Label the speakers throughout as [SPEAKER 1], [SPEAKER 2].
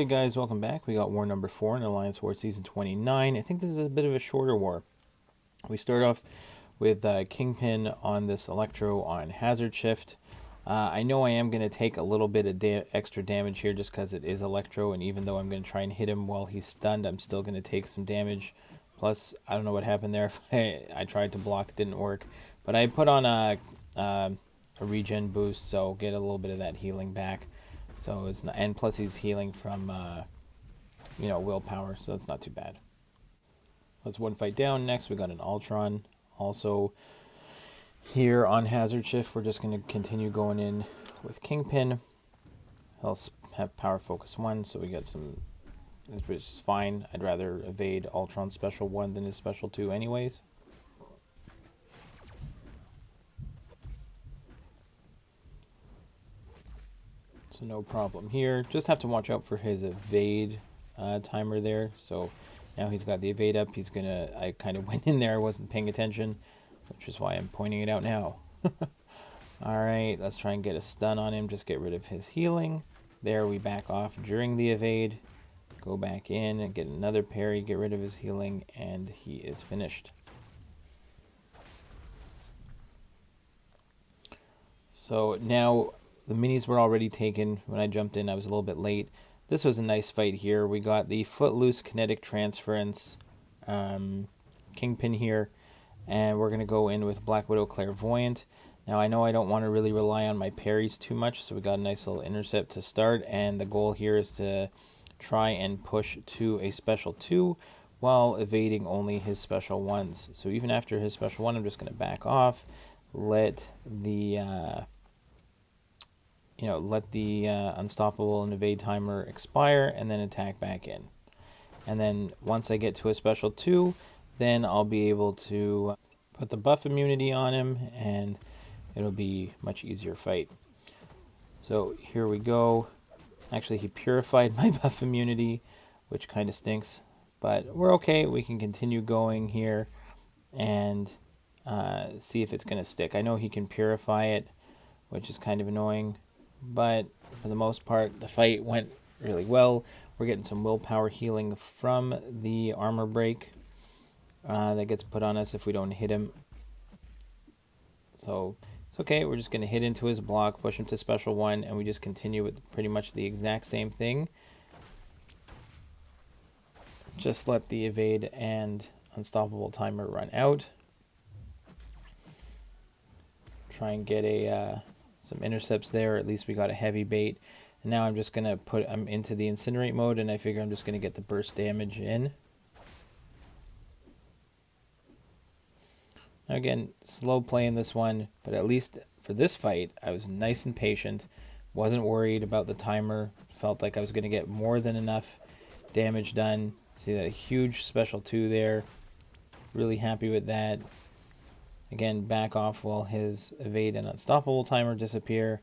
[SPEAKER 1] Okay guys, welcome back. We got war number 4 in Alliance War Season 29. I think this is a bit of a shorter war. We start off with Kingpin on this Electro on Hazard Shift. I know I am going to take a little bit of extra damage here just because it is Electro, and even though I'm going to try and hit him while he's stunned, I'm still going to take some damage. Plus, I don't know what happened there. I tried to block, it didn't work. But I put on a regen boost, so get a little bit of that healing back. So it's not, and plus he's healing from willpower, so it's not too bad. That's one fight down. Next we got an Ultron. Also here on Hazard Shift, we're just going to continue going in with Kingpin. He'll have Power Focus 1, so we got some, which is fine. I'd rather evade Ultron's Special 1 than his Special 2 anyways. So no problem here. Just have to watch out for his evade timer there. So now he's got the evade up. He's gonna. I kind of went in there. I wasn't paying attention, which is why I'm pointing it out now. All right, let's try and get a stun on him. Just get rid of his healing. There, we back off during the evade. Go back in and get another parry. Get rid of his healing, and he is finished. So now. The minis were already taken. When I jumped in, I was a little bit late. This was a nice fight here. We got the Footloose kinetic transference Kingpin here. And we're going to go in with Black Widow Clairvoyant. Now, I know I don't want to really rely on my parries too much, so we got a nice little intercept to start. And the goal here is to try and push to a Special 2 while evading only his Special 1s. So even after his Special 1, I'm just going to back off, let the unstoppable and evade timer expire, and then attack back in. And then once I get to a Special 2, then I'll be able to put the buff immunity on him, and it'll be a much easier fight. So here we go. Actually, he purified my buff immunity, which kind of stinks, but we're okay. We can continue going here and see if it's going to stick. I know he can purify it, which is kind of annoying. But for the most part, the fight went really well. We're getting some willpower healing from the armor break that gets put on us if we don't hit him. So it's okay. We're just going to hit into his block, push him to Special 1, and we just continue with pretty much the exact same thing. Just let the evade and unstoppable timer run out. Try and get some intercepts there. At least we got a heavy bait. And now I'm just going to I'm into the incinerate mode, and I figure I'm just going to get the burst damage in. Now again, slow playing this one, but at least for this fight, I was nice and patient. Wasn't worried about the timer. Felt like I was going to get more than enough damage done. See that huge Special 2 there. Really happy with that. Again, back off while his evade and unstoppable timer disappear.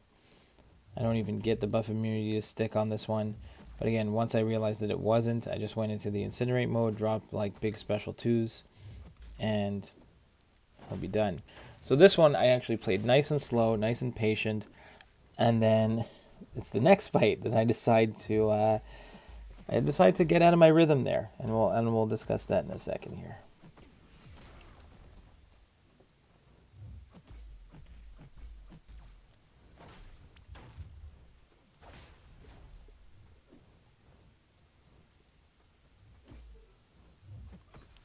[SPEAKER 1] I don't even get the buff immunity to stick on this one. But again, once I realized that it wasn't, I just went into the incinerate mode, dropped like big Special 2s, and I'll be done. So this one I actually played nice and slow, nice and patient, and then it's the next fight that I decide to get out of my rhythm there, and we'll discuss that in a second here.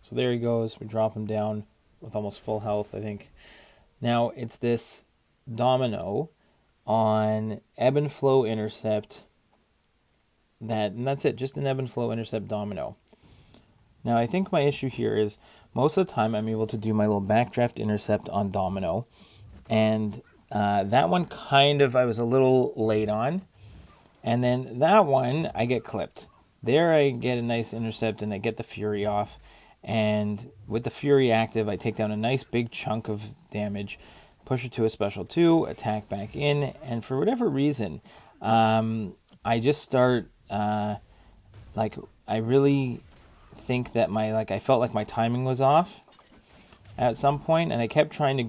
[SPEAKER 1] So there he goes. We drop him down with almost full health, I think. Now it's this Domino on ebb and flow intercept. And that's it. Just an ebb and flow intercept Domino. Now I think my issue here is most of the time I'm able to do my little backdraft intercept on Domino. And that one I was a little late on. And then that one I get clipped. There I get a nice intercept and I get the Fury off. And with the Fury active, I take down a nice big chunk of damage, push it to a Special 2, attack back in, and for whatever reason, I just start, I really think that I felt like my timing was off at some point, and I kept trying to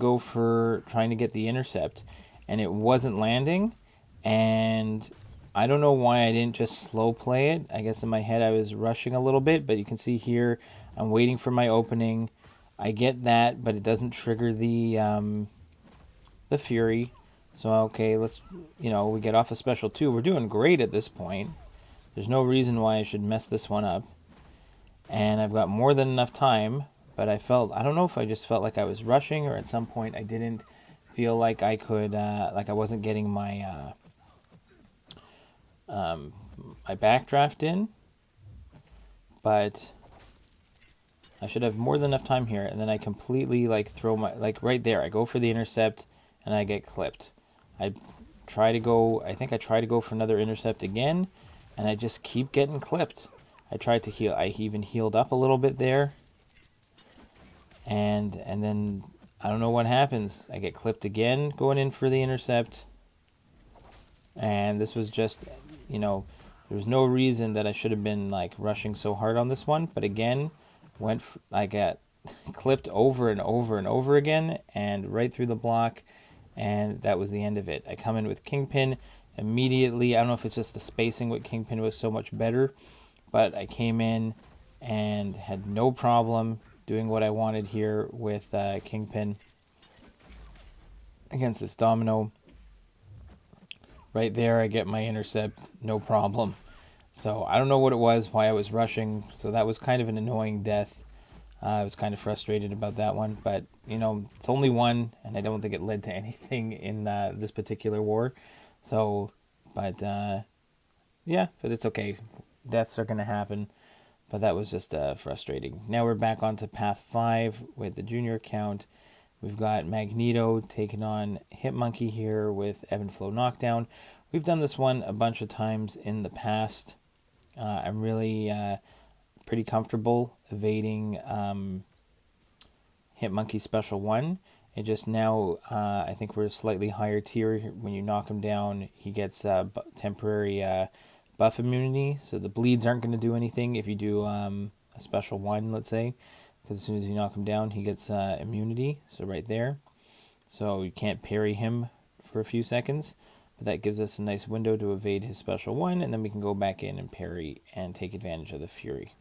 [SPEAKER 1] get the intercept, and it wasn't landing, and I don't know why I didn't just slow play it. I guess in my head I was rushing a little bit, but you can see here I'm waiting for my opening. I get that, but it doesn't trigger the Fury. So okay, let's, we get off a special 2. We're doing great at this point. There's no reason why I should mess this one up. And I've got more than enough time, but I don't know if I just felt like I was rushing, or at some point I didn't feel like I could, like I wasn't getting my my backdraft in. But I should have more than enough time here, and then I completely throw my, right there, I go for the intercept and I get clipped. I try to go for another intercept again, and I just keep getting clipped. I tried to heal. I even healed up a little bit there. And then I don't know what happens. I get clipped again going in for the intercept. And this was just, there was no reason that I should have been rushing so hard on this one. But again, I got clipped over and over and over again, and right through the block. And that was the end of it. I come in with Kingpin immediately. I don't know if it's just the spacing with Kingpin was so much better, but I came in and had no problem doing what I wanted here with Kingpin against this Domino. Right there, I get my intercept, no problem. So I don't know what it was, why I was rushing. So that was kind of an annoying death. I was kind of frustrated about that one, but it's only one, and I don't think it led to anything in this particular war. So, but yeah, but it's okay. Deaths are going to happen, but that was just frustrating. Now we're back onto Path 5 with the junior account. We've got Magneto taking on Hitmonkey here with Ebb and Flow Knockdown. We've done this one a bunch of times in the past. I'm really pretty comfortable evading Hitmonkey Special 1. It just now, I think we're a slightly higher tier. When you knock him down, he gets temporary buff immunity. So the bleeds aren't going to do anything if you do a Special 1, let's say. Because as soon as you knock him down, he gets immunity. So right there. So you can't parry him for a few seconds. But that gives us a nice window to evade his Special 1. And then we can go back in and parry and take advantage of the Fury.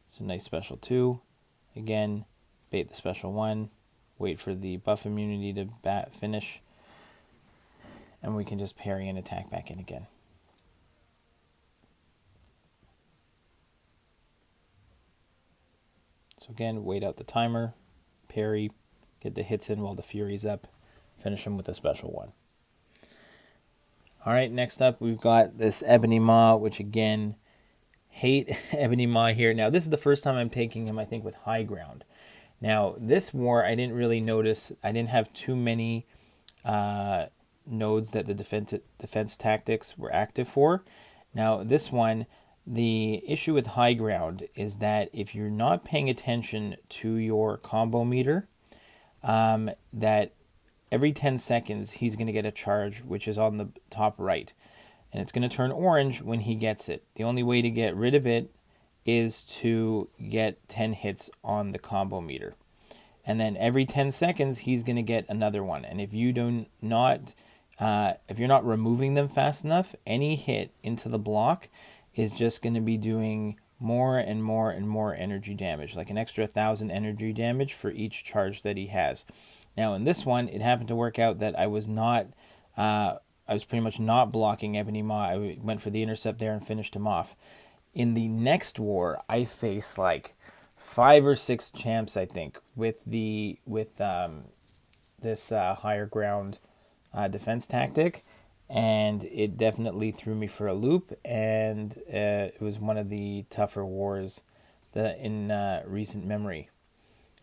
[SPEAKER 1] So nice Special 2. Again, bait the Special 1. Wait for the buff immunity to finish. And we can just parry and attack back in again. So again, wait out the timer. Parry. Get the hits in while the Fury's up. Finish him with a Special 1. Alright, next up we've got this Ebony Maw, which again, hate Ebony Maw here. Now this is the first time I'm taking him, I think, with high ground. Now this war I didn't really notice. I didn't have too many nodes that the defense tactics were active for. Now this one, the issue with high ground is that if you're not paying attention to your combo meter, that every 10 seconds, he's going to get a charge, which is on the top right. And it's going to turn orange when he gets it. The only way to get rid of it is to get 10 hits on the combo meter. And then every 10 seconds, he's going to get another one. And if you if you're not removing them fast enough, any hit into the block is just going to be doing more and more and more energy damage, like an extra 1,000 energy damage for each charge that he has. Now in this one, it happened to work out that I was pretty much not blocking Ebony Maw. I went for the intercept there and finished him off. In the next war, I faced like 5 or 6 champs, I think, with this higher ground defense tactic, and it definitely threw me for a loop, and it was one of the tougher wars in recent memory.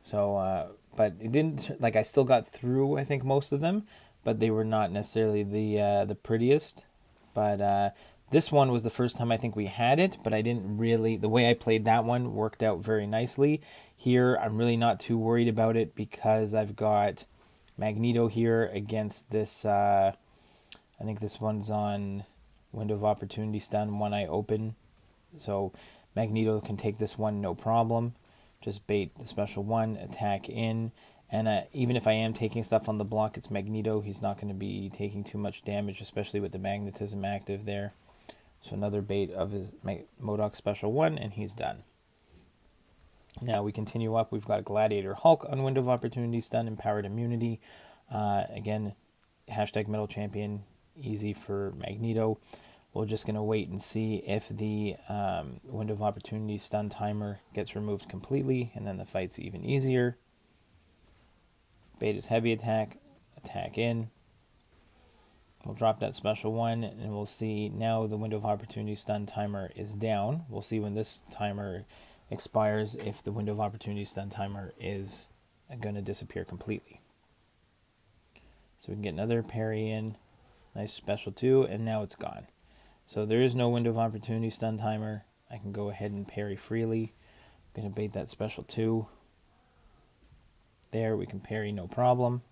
[SPEAKER 1] So, but it didn't, I still got through, I think, most of them, but they were not necessarily the prettiest. But this one was the first time I think we had it, but I didn't really, the way I played that one worked out very nicely. Here, I'm really not too worried about it because I've got Magneto here against this, I think this one's on Window of Opportunity stun, one eye open. So Magneto can take this one no problem. Just bait the Special 1, attack in, And even if I am taking stuff on the block, it's Magneto. He's not going to be taking too much damage, especially with the magnetism active there. So another bait of his MCOC special 1, and he's done. Now we continue up. We've got Gladiator Hulk on Window of Opportunity stun, Empowered Immunity. Again, hashtag Metal Champion, easy for Magneto. We're just going to wait and see if the Window of Opportunity stun timer gets removed completely, and then the fight's even easier. Bait is heavy attack, attack in. We'll drop that special 1, and we'll see now the Window of Opportunity stun timer is down. We'll see when this timer expires if the Window of Opportunity stun timer is going to disappear completely. So we can get another parry in, nice special 2, and now it's gone. So there is no Window of Opportunity stun timer. I can go ahead and parry freely. I'm going to bait that special 2. There, we can parry no problem.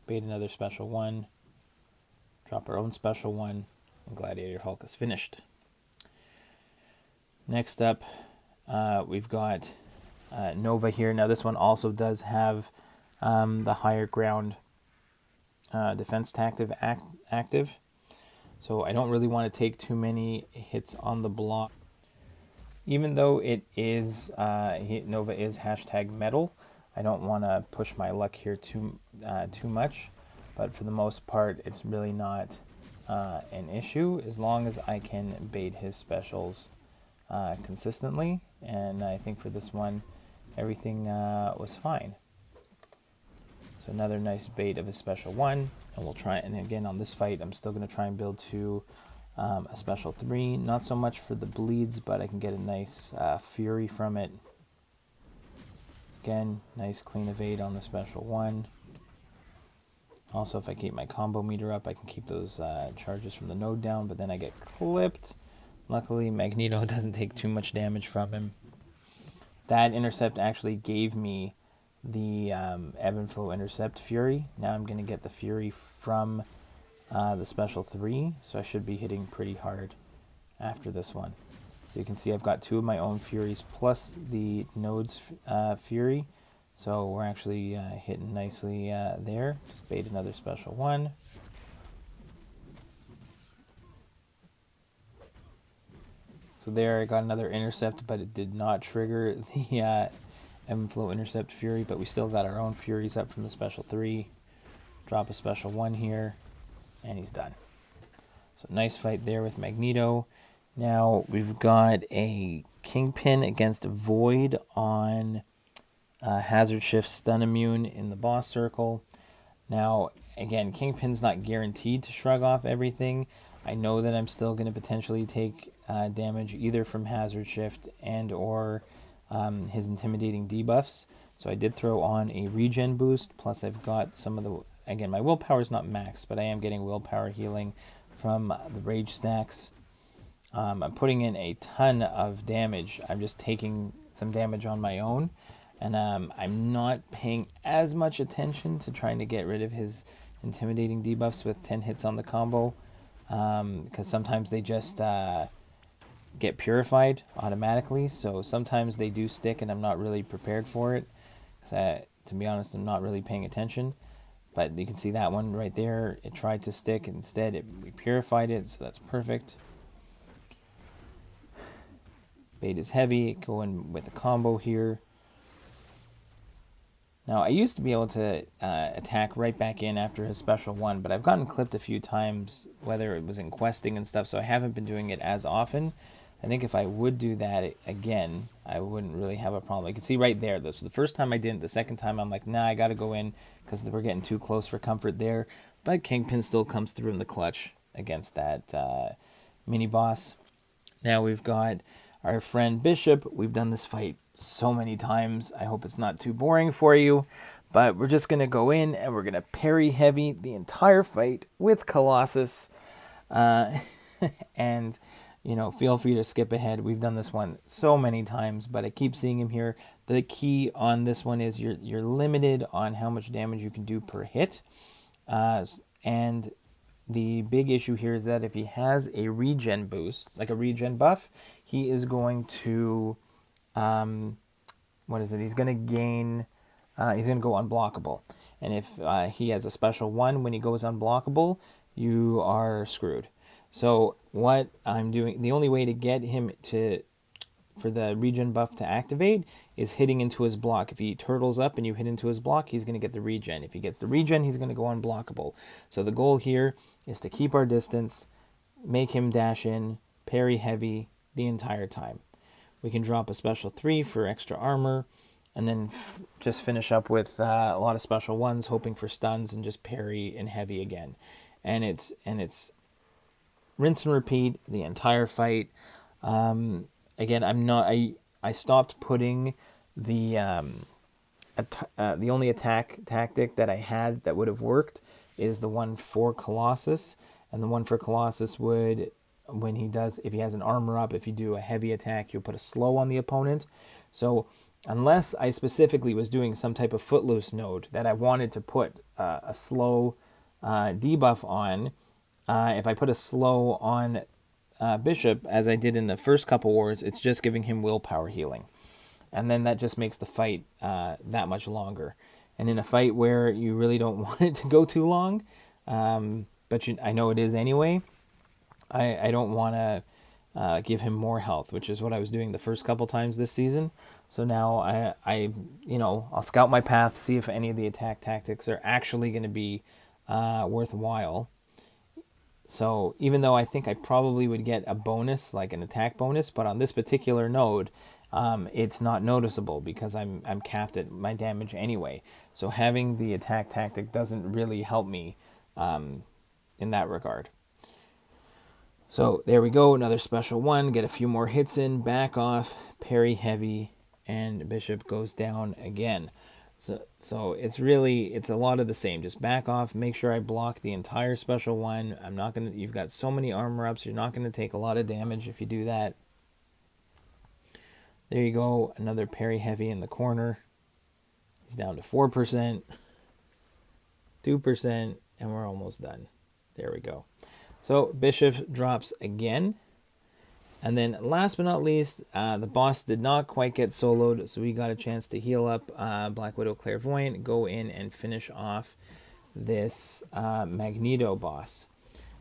[SPEAKER 1] Bait another special 1. Drop our own special 1. And Gladiator Hulk is finished. Next up, we've got Nova here. Now this one also does have the higher ground defense tactic active. So I don't really want to take too many hits on the block. Even though it is Nova is hashtag metal, I don't want to push my luck here too much. But for the most part, it's really not an issue as long as I can bait his specials consistently. And I think for this one, everything was fine. So another nice bait of a special 1, and we'll try. And again, on this fight, I'm still going to try and build to a special 3. Not so much for the bleeds, but I can get a nice fury from it. Again, nice clean evade on the special 1. Also, if I keep my combo meter up, I can keep those charges from the node down, but then I get clipped. Luckily, Magneto doesn't take too much damage from him. That intercept actually gave me the ebb and flow intercept fury. Now I'm going to get the fury from the special 3, so I should be hitting pretty hard after this one. So you can see I've got 2 of my own furies plus the node's fury, so we're actually hitting nicely there. Just bait another special 1. So there I got another intercept, but it did not trigger the ebb and flow intercept fury, but we still got our own furies up from the special 3. Drop a special 1 here, and he's done. So nice fight there with Magneto. Now we've got a Kingpin against Void on Hazard Shift Stun Immune in the boss circle. Now, again, Kingpin's not guaranteed to shrug off everything. I know that I'm still going to potentially take damage either from Hazard Shift and or his intimidating debuffs. So I did throw on a regen boost, plus I've got some of the, again, my willpower is not max, but I am getting willpower healing from the rage stacks. I'm putting in a ton of damage. I'm just taking some damage on my own, and I'm not paying as much attention to trying to get rid of his intimidating debuffs with 10 hits on the combo, because sometimes they just get purified automatically, so sometimes they do stick and I'm not really prepared for it. To be honest, I'm not really paying attention. But you can see that one right there, it tried to stick, instead we purified it, so that's perfect. Bait is heavy, going with a combo here. Now, I used to be able to attack right back in after his special 1, but I've gotten clipped a few times, whether it was in questing and stuff, so I haven't been doing it as often. I think if I would do that again, I wouldn't really have a problem. You can see right there, though. So the first time I didn't, the second time I'm like, nah, I got to go in because we're getting too close for comfort there. But Kingpin still comes through in the clutch against that mini-boss. Now we've got our friend Bishop. We've done this fight so many times. I hope it's not too boring for you. But we're just going to go in and we're going to parry heavy the entire fight with Colossus. And... you know, feel free to skip ahead. We've done this one so many times, but I keep seeing him here. The key on this one is you're limited on how much damage you can do per hit. And the big issue here is that if he has a regen boost, like a regen buff, he is going to what is it? He's going to gain, he's going to go unblockable. And if he has a special 1 when he goes unblockable, you are screwed. So what I'm doing, the only way to get him for the regen buff to activate is hitting into his block. If he turtles up and you hit into his block, he's going to get the regen. If he gets the regen, he's going to go unblockable. So the goal here is to keep our distance, make him dash in, parry heavy the entire time. We can drop a special 3 for extra armor, and then just finish up with a lot of special 1s, hoping for stuns, and just parry and heavy again. And it's rinse and repeat the entire fight. Again, I stopped putting the only attack tactic that I had that would have worked is the one for Colossus, and the one for Colossus would, if he has an armor up, if you do a heavy attack, you'll put a slow on the opponent. So unless I specifically was doing some type of Footloose node that I wanted to put a slow debuff on, if I put a slow on Bishop, as I did in the first couple wars, it's just giving him willpower healing. And then that just makes the fight that much longer. And in a fight where you really don't want it to go too long, but I know it is anyway, I don't want to give him more health, which is what I was doing the first couple times this season. So now I'll scout my path, see if any of the attack tactics are actually going to be worthwhile. So even though I think I probably would get a bonus, like an attack bonus, but on this particular node, it's not noticeable because I'm capped at my damage anyway. So having the attack tactic doesn't really help me in that regard. So there we go, another special 1, get a few more hits in, back off, parry heavy, and Bishop goes down again. So it's a lot of the same. Just back off, make sure I block the entire special 1. You've got so many armor ups, you're not gonna take a lot of damage if you do that. There you go, another parry heavy in the corner. He's down to 4%, 2%, and we're almost done. There we go. So Bishop drops again. And then last but not least, the boss did not quite get soloed, so we got a chance to heal up Black Widow Clairvoyant, go in and finish off this Magneto boss.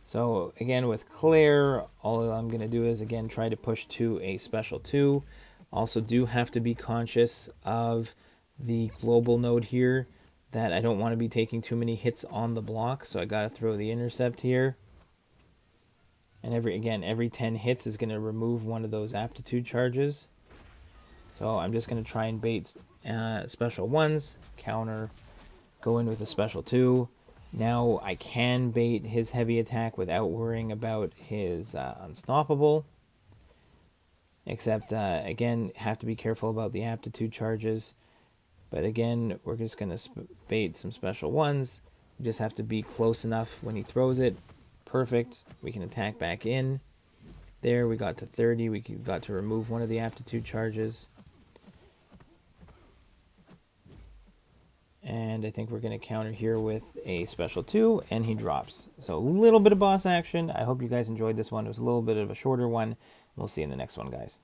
[SPEAKER 1] So again, with Claire, all I'm going to do is again try to push to a special 2. Also do have to be conscious of the global node here, that I don't want to be taking too many hits on the block, so I got to throw the intercept here. And every 10 hits is going to remove one of those aptitude charges. So I'm just going to try and bait special 1s, counter, go in with a special 2. Now I can bait his heavy attack without worrying about his unstoppable. Except, again, have to be careful about the aptitude charges. But again, we're just going to bait some special 1s. We just have to be close enough when he throws it. Perfect. We can attack back in. There, we got to 30. We got to remove one of the aptitude charges. And I think we're going to counter here with a special 2, and he drops. So a little bit of boss action. I hope you guys enjoyed this one. It was a little bit of a shorter one. We'll see you in the next one, guys.